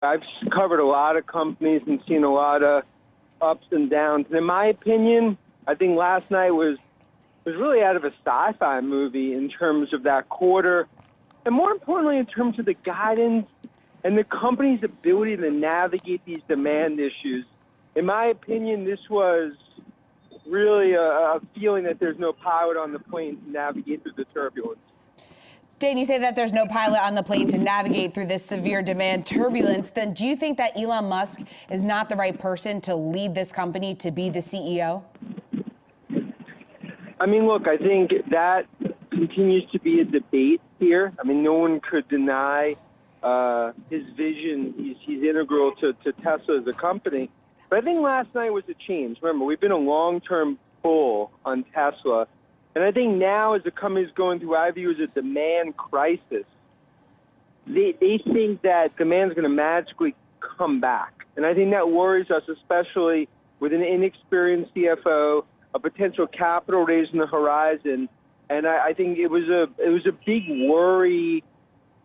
I've covered a lot of companies and seen a lot of ups and downs. And in my opinion, I think last night was really out of a sci-fi movie in terms of that quarter, and more importantly, in terms of the guidance and the company's ability to navigate these demand issues. In my opinion, this was really a feeling that there's no pilot on the plane to navigate through the turbulence. Dan, you say that there's no pilot on the plane to navigate through this severe demand turbulence. Then do you think that Elon Musk is not the right person to lead this company, to be the CEO? I mean, look, I think that continues to be a debate here. I mean, no one could deny his vision. He's integral to Tesla as a company. But I think last night was a change. Remember, we've been a long-term bull on Tesla. And I think now, as the company's going through, I view as a demand crisis, they think that demand's going to magically come back. And I think that worries us, especially with an inexperienced CFO, a potential capital raise on the horizon. And I think it was a big worry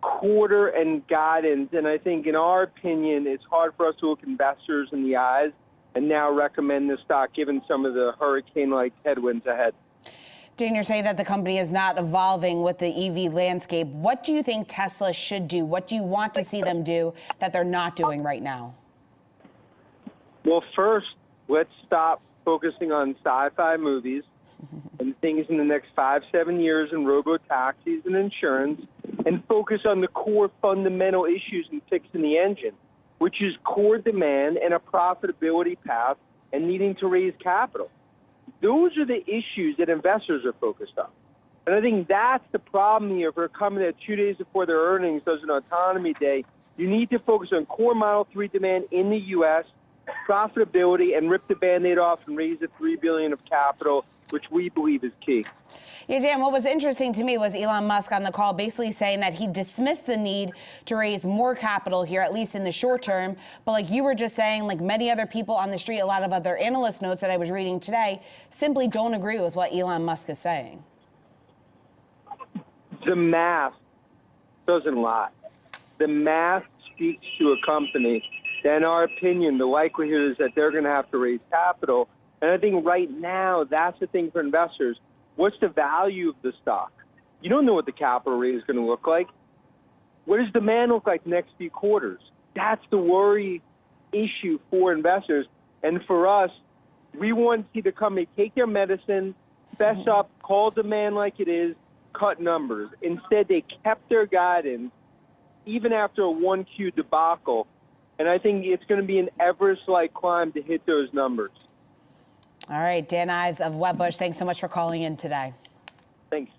quarter and guidance. And I think, in our opinion, it's hard for us to look investors in the eyes and now recommend this stock, given some of the hurricane-like headwinds ahead. Dan, you're saying that the company is not evolving with the EV landscape. What do you think Tesla should do? What do you want to see them do that they're not doing right now? Well, first, let's stop focusing on sci-fi movies and things in the next 5-7 years in robo-taxis and insurance, and focus on the core fundamental issues in fixing the engine, which is core demand and a profitability path and needing to raise capital. Those are the issues that investors are focused on. And I think that's the problem here for a company that 2 days before their earnings does an autonomy day. You need to focus on core Model 3 demand in the U.S., profitability, and rip the Band-Aid off and raise the $3 billion of capital, which we believe is key. Yeah, Dan, what was interesting to me was Elon Musk on the call basically saying that he dismissed the need to raise more capital here, at least in the short term. But like you were just saying, like many other people on the street, a lot of other analyst notes that I was reading today simply don't agree with what Elon Musk is saying. The math doesn't lie. The math speaks to a company that, in our opinion, the likelihood is that they're going to have to raise capital. And I think right now, that's the thing for investors. What's the value of the stock? You don't know what the capital raise is going to look like. What does demand look like the next few quarters? That's the worry issue for investors. And for us, we want to see the company take their medicine, fess up, call demand like it is, cut numbers. Instead, they kept their guidance even after a 1Q debacle. And I think it's going to be an Everest-like climb to hit those numbers. All right, Dan Ives of Wedbush, thanks so much for calling in today. Thanks.